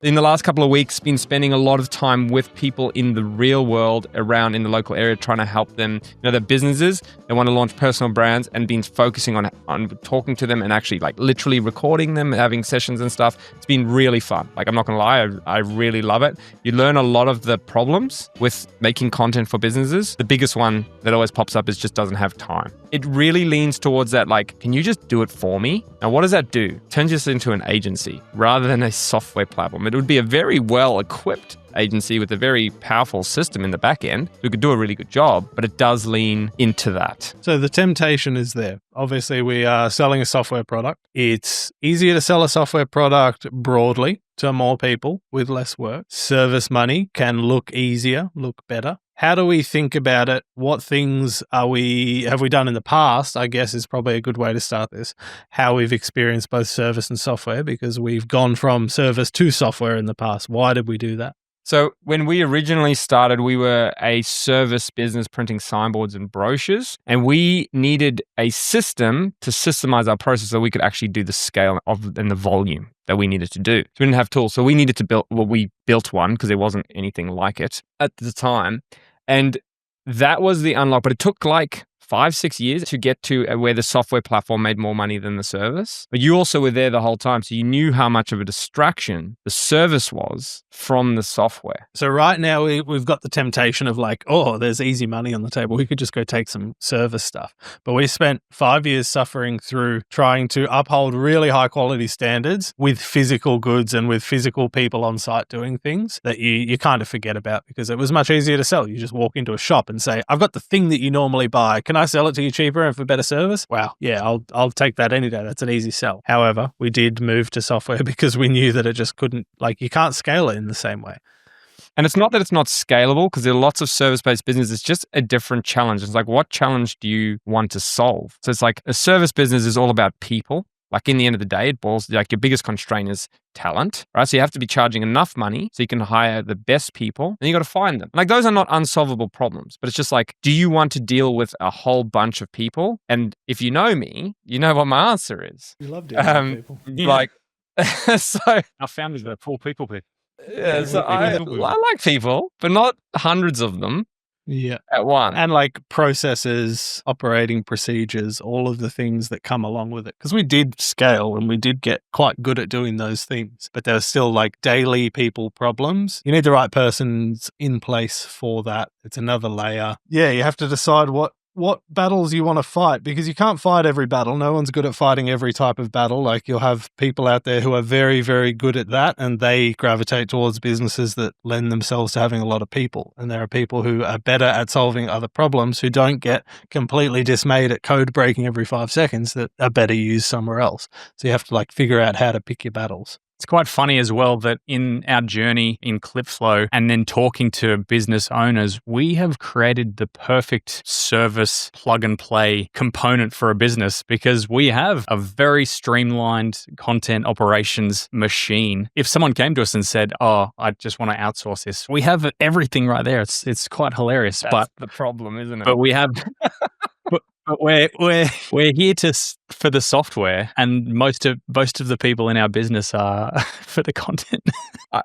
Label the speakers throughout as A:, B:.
A: In the last couple of weeks, been spending a lot of time with people in the real world around in the local area, trying to help them, their businesses. They want to launch personal brands and been focusing on talking to them and actually like literally recording them, having sessions and stuff. It's been really fun. Like, I'm not going to lie, I really love it. You learn a lot of the problems with making content for businesses. The biggest one that always pops up is just doesn't have time. It really leans towards that, like, can you just do it for me? Now, what does that do? Turns us into an agency rather than a software platform. It would be a very well-equipped agency with a very powerful system in the back end who could do a really good job, but it does lean into that.
B: So the temptation is there. Obviously, we are selling a software product. It's easier to sell a software product broadly to more people with less work. Service money can look easier, look better. How do we think about it? What things have we done in the past, I guess, is probably a good way to start this. How we've experienced both service and software, because we've gone from service to software in the past. Why did we do that?
A: So when we originally started, we were a service business printing signboards and brochures, and we needed a system to systemize our process so we could actually do the scale and the volume that we needed to do. So we didn't have tools. So we needed to build, we built one because there wasn't anything like it at the time. And that was the unlock, but it took like 5-6 years to get to where the software platform made more money than the service. But you also were there the whole time, so you knew how much of a distraction the service was from the software.
B: So right now we've got the temptation of like, oh, there's easy money on the table. We could just go take some service stuff. But we spent 5 years suffering through trying to uphold really high quality standards with physical goods and with physical people on site doing things that you kind of forget about, because it was much easier to sell. You just walk into a shop and say, I've got the thing that you normally buy. Can I sell it to you cheaper and for better service? Wow. Yeah, I'll take that any day. That's an easy sell. However, we did move to software because we knew that it just couldn't, like, you can't scale it in the same way.
A: And it's not that it's not scalable, because there are lots of service-based businesses. It's just a different challenge. It's like, what challenge do you want to solve? So it's like a service business is all about people. Like, in the end of the day, it boils, like, your biggest constraint is talent, right? So you have to be charging enough money so you can hire the best people, and you got to find them. Like, those are not unsolvable problems, but it's just like, do you want to deal with a whole bunch of people? And if you know me, you know what my answer is.
B: You love dealing with people.
A: Like, so
C: our founders are poor people.
A: Yeah, so I like people, but not hundreds of them.
B: Yeah.
A: At once.
B: And like processes, operating procedures, all of the things that come along with it. Because we did scale and we did get quite good at doing those things, but there's still like daily people problems. You need the right persons in place for that. It's another layer. Yeah, you have to decide what battles you want to fight, because you can't fight every battle. No one's good at fighting every type of battle. Like, you'll have people out there who are very, very good at that, and they gravitate towards businesses that lend themselves to having a lot of people. And there are people who are better at solving other problems, who don't get completely dismayed at code breaking every 5 seconds, that are better used somewhere else. So you have to like figure out how to pick your battles.
C: It's quite funny as well that in our journey in ClipFlow and then talking to business owners, we have created the perfect service plug and play component for a business, because we have a very streamlined content operations machine. If someone came to us and said, oh, I just want to outsource this, we have everything right there. It's quite hilarious.
A: That's the problem, isn't it?
C: But we have... But we're here for the software, and most of the people in our business are for the content.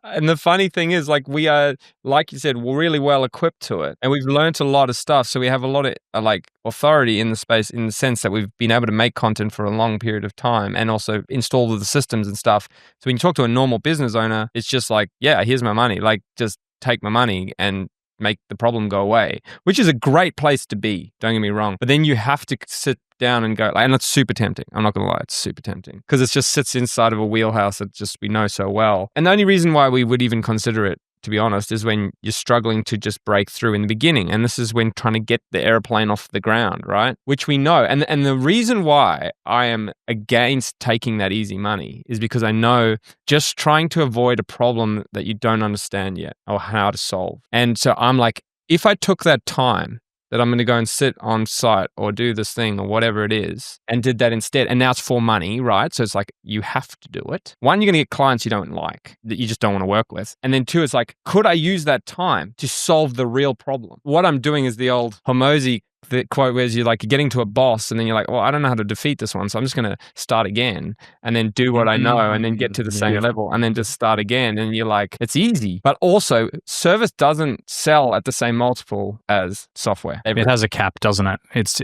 A: And the funny thing is, like, we are, like you said, we're really well equipped to it, and we've learned a lot of stuff. So we have a lot of like authority in the space, in the sense that we've been able to make content for a long period of time, and also install the systems and stuff. So when you talk to a normal business owner, it's just like, yeah, here's my money. Like, just take my money and make the problem go away, which is a great place to be, don't get me wrong. But then you have to sit down and go, and it's super tempting. I'm not going to lie, it's super tempting, because it just sits inside of a wheelhouse that just we know so well. And the only reason why we would even consider it, to be honest, is when you're struggling to just break through in the beginning. And this is when trying to get the airplane off the ground, right? Which we know. And the reason why I am against taking that easy money is because I know just trying to avoid a problem that you don't understand yet or how to solve. And so I'm like, if I took that time that I'm going to go and sit on site or do this thing or whatever it is, and did that instead. And now it's for money, right? So it's like, you have to do it. One, you're going to get clients you don't like, that you just don't want to work with. And then two, it's like, could I use that time to solve the real problem? What I'm doing is the old Hormozy the quote where you're like getting to a boss and then you're like, well, I don't know how to defeat this one, so I'm just going to start again and then do what I know and then get to the same level and then just start again. And you're like, it's easy. But also, service doesn't sell at the same multiple as software.
C: It has a cap, doesn't it?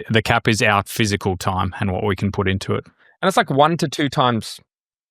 C: The cap is our physical time and what we can put into it.
A: And it's like 1 to 2 times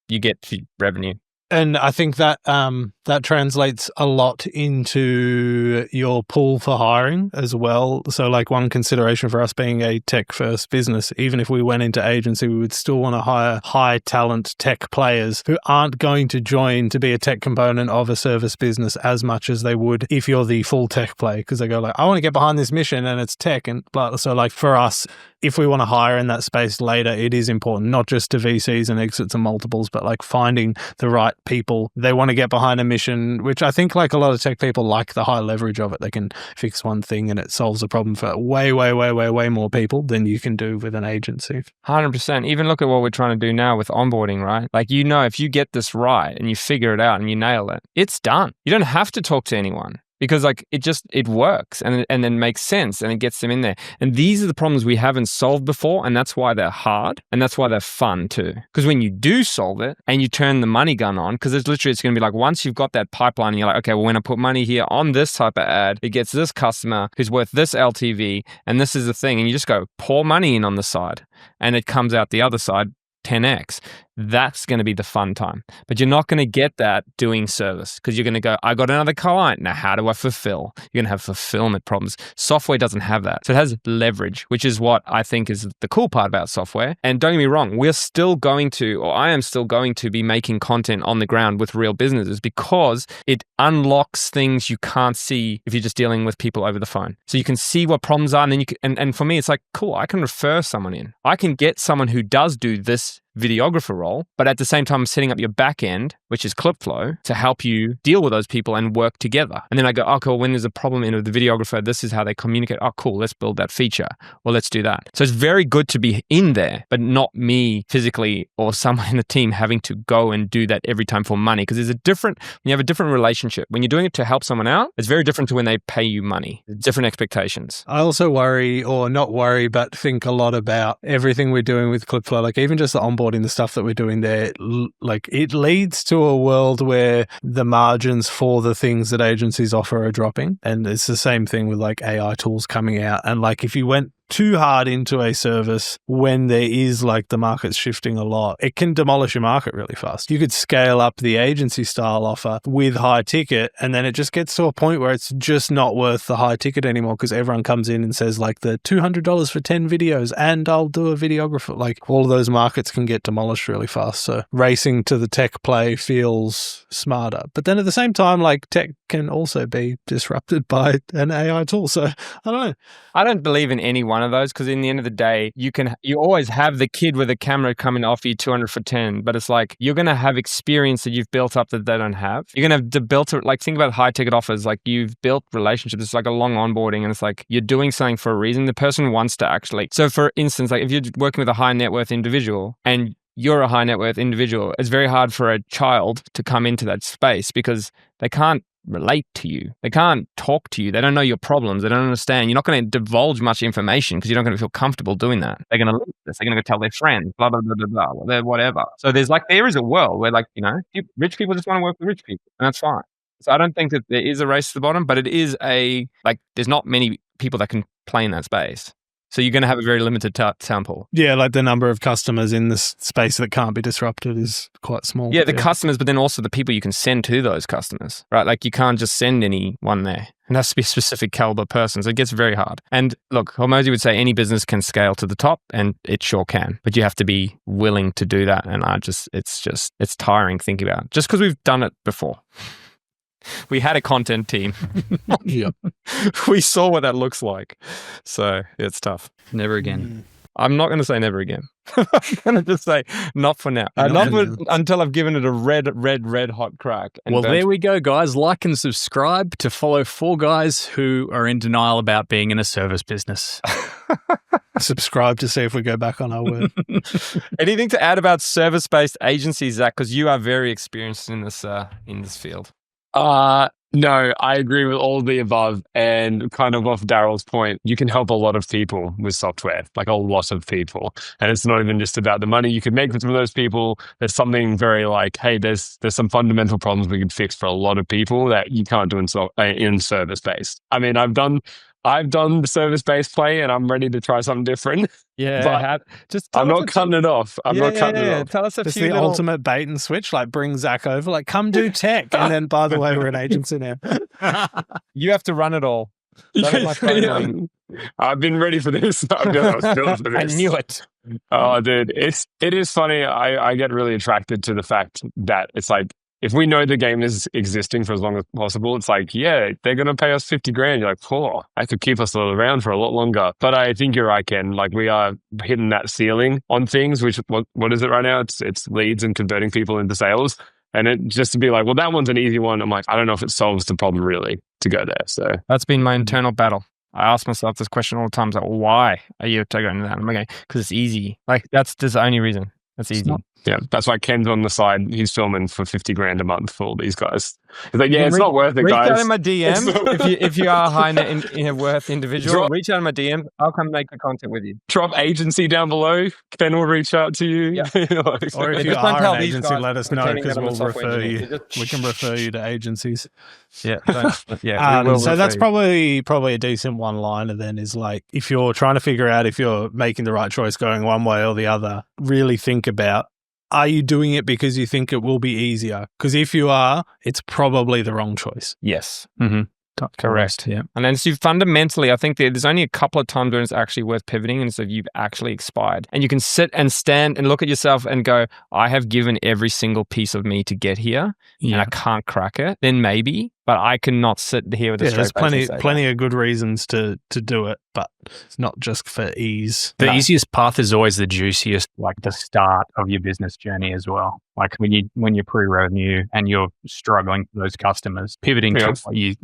A: you get revenue.
B: And I think that that translates a lot into your pool for hiring as well. So like one consideration for us being a tech-first business, even if we went into agency, we would still want to hire high-talent tech players who aren't going to join to be a tech component of a service business as much as they would if you're the full tech play, because they go like, I want to get behind this mission and it's tech. And blah. So like for us, if we want to hire in that space later, it is important, not just to VCs and exits and multiples, but like finding the right people. They want to get behind a mission, which I think like a lot of tech people like the high leverage of it. They can fix one thing and it solves a problem for way more people than you can do with an agency.
A: 100%. Even look at what we're trying to do now with onboarding, right? Like, you know, if you get this right and you figure it out and you nail it, it's done. You don't have to talk to anyone. Because like it works and then makes sense and it gets them in there. And these are the problems we haven't solved before, and that's why they're hard and that's why they're fun too. Because when you do solve it and you turn the money gun on, because it's going to be like once you've got that pipeline and you're like, okay, well when I put money here on this type of ad, it gets this customer who's worth this LTV and this is the thing, and you just go pour money in on the side and it comes out the other side 10x. That's going to be the fun time. But you're not going to get that doing service because you're going to go, I got another client. Now, how do I fulfill? You're going to have fulfillment problems. Software doesn't have that. So it has leverage, which is what I think is the cool part about software. And don't get me wrong, I am still going to be making content on the ground with real businesses because it unlocks things you can't see if you're just dealing with people over the phone. So you can see what problems are and then and for me, it's like, cool, I can refer someone in. I can get someone who does do this videographer role, but at the same time setting up your back end, which is ClipFlow, to help you deal with those people and work together. And then I go, oh, cool, when there's a problem in the videographer, this is how they communicate. Oh, cool, let's build that feature or let's do that. So it's very good to be in there, but not me physically or someone in the team having to go and do that every time for money. Because when you have a different relationship. When you're doing it to help someone out, it's very different to when they pay you money. Different expectations.
B: I also worry, or not worry, but think a lot about everything we're doing with ClipFlow, like even just the onboarding, the stuff that we're doing there, like it leads to a world where the margins for the things that agencies offer are dropping. And it's the same thing with like AI tools coming out. And like if you went too hard into a service when there is like the market's shifting a lot, it can demolish your market really fast. You could scale up the agency style offer with high ticket and then it just gets to a point where it's just not worth the high ticket anymore because everyone comes in and says like the $200 for 10 videos and I'll do a videographer. Like all of those markets can get demolished really fast. So racing to the tech play feels smarter. But then at the same time, like tech can also be disrupted by an AI tool. So I don't know.
A: I don't believe in any one of those because in the end of the day, you always have the kid with a camera coming to offer you 200 for 10, but it's like you're going to have experience that you've built up that they don't have. You're going to have built it, like think about high ticket offers, like you've built relationships. It's like a long onboarding and it's like you're doing something for a reason. The person wants to actually. So for instance, like if you're working with a high net worth individual and you're a high net worth individual, it's very hard for a child to come into that space because they can't relate to you. They can't talk to you. They don't know your problems. They don't understand. You're not going to divulge much information because you're not going to feel comfortable doing that. They're going to look at this. They're going to go tell their friends, blah, blah, blah, blah, blah, whatever. So there is a world where like, rich people just want to work with rich people and that's fine. So I don't think that there is a race to the bottom, but it is there's not many people that can play in that space. So you're going to have a very limited sample.
B: Yeah, like the number of customers in this space that can't be disrupted is quite small.
A: Yeah, the customers, but then also the people you can send to those customers, right? Like you can't just send anyone there. It has to be a specific caliber person. So it gets very hard. And look, Hormozi would say any business can scale to the top and it sure can, but you have to be willing to do that. And it's tiring thinking about it just because we've done it before. We had a content team.
B: Yep.
A: We saw what that looks like. So it's tough.
C: Never again.
A: I'm not going to say never again. I'm going to just say not for now. Until I've given it a red hot crack.
C: Well, there we go, guys. Like and subscribe to follow 4 guys who are in denial about being in a service business.
B: Subscribe to see if we go back on our word.
A: Anything to add about service-based agencies, Zach? Because you are very experienced in this field.
D: No, I agree with all of the above. And kind of off Daryl's point, you can help a lot of people with software, like a lot of people. And it's not even just about the money you could make from those people. There's something very like, hey, there's some fundamental problems we could fix for a lot of people that you can't do in service based. I mean, I've done the service based play, and I'm ready to try something different.
A: Yeah,
D: But
A: just
D: I'm not cutting it off. I'm not cutting it off.
A: Tell us a
B: It's
A: few
B: the
A: little...
B: ultimate bait and switch, like bring Zach over, like come do tech. And then, by the way, we're an agency now.
A: You have to run it all. That is my phone line.
D: I've been ready for this. I was built for
A: I
D: this.
A: knew it.
D: Oh, dude, it is funny. I get really attracted to the fact that it's like, if we know the game is existing for as long as possible, it's like, yeah, they're going to pay us 50 grand. You're like, oh, that could keep us around for a lot longer. But I think you're right, Ken. Like, we are hitting that ceiling on things, which, what is it right now? It's leads and converting people into sales. And it just to be like, well, that one's an easy one. I'm like, I don't know if it solves the problem really to go there. So
A: That's been my internal battle. I ask myself this question all the time. Like, why are you going to that? I'm like, because it's easy. Like, that's the only reason. It's easy.
D: yeah, that's why Ken's on the side. He's filming for 50 grand a month for all these guys. He's like, yeah, it's not worth it,
A: reach
D: guys.
A: Reach out in my DM if you are a high net worth individual. Reach out in my DM. I'll come make the content with you.
D: Drop agency down below. Ken will reach out to you.
A: Yeah.
B: Or if you are an agency, let us know because we'll refer you. We can refer you to agencies.
A: Yeah.
B: So that's probably a decent one-liner then, is like, if you're trying to figure out if you're making the right choice going one way or the other, really think about, are you doing it because you think it will be easier? Because if you are, it's probably the wrong choice.
A: Yes.
C: Mm-hmm.
A: Correct.
C: Yeah.
A: And then so fundamentally, I think there's only a couple of times when it's actually worth pivoting, and so you've actually expired. And you can sit and stand and look at yourself and go, I have given every single piece of me to get here, and I can't crack it. Then maybe, but I cannot sit here with a straight face.
B: There's plenty of good reasons to do it, but it's not just for ease.
C: The easiest path is always the juiciest, like the start of your business journey as well. Like when you're pre-revenue and you're struggling for those customers, pivoting to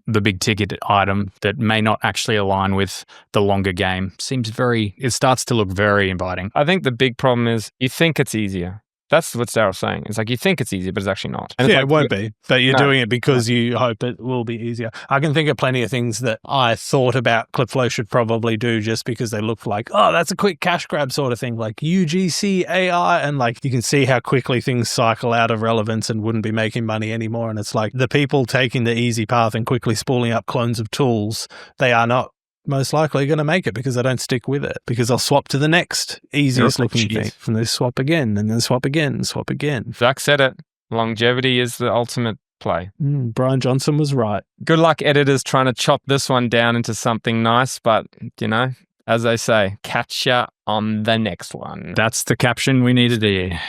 C: the big ticket item that may not actually align with the longer game it starts to look very inviting.
A: I think the big problem is you think it's easier. That's what Daryl's saying. It's like you think it's easy, but it's actually not. And
B: it won't be. But you're doing it because you hope it will be easier. I can think of plenty of things that I thought about Clipflow should probably do just because they look like, oh, that's a quick cash grab sort of thing, like UGC AI. And like you can see how quickly things cycle out of relevance and wouldn't be making money anymore. And it's like the people taking the easy path and quickly spooling up clones of tools, they are not most likely going to make it because they don't stick with it, because they'll swap to the next easiest looking thing, and they swap again and then swap again and swap again.
A: Zach said it. Longevity is the ultimate play.
B: Brian Johnson was right.
A: Good luck, editors, trying to chop this one down into something nice, but as they say, catch ya on the next one.
C: That's the caption we needed to hear.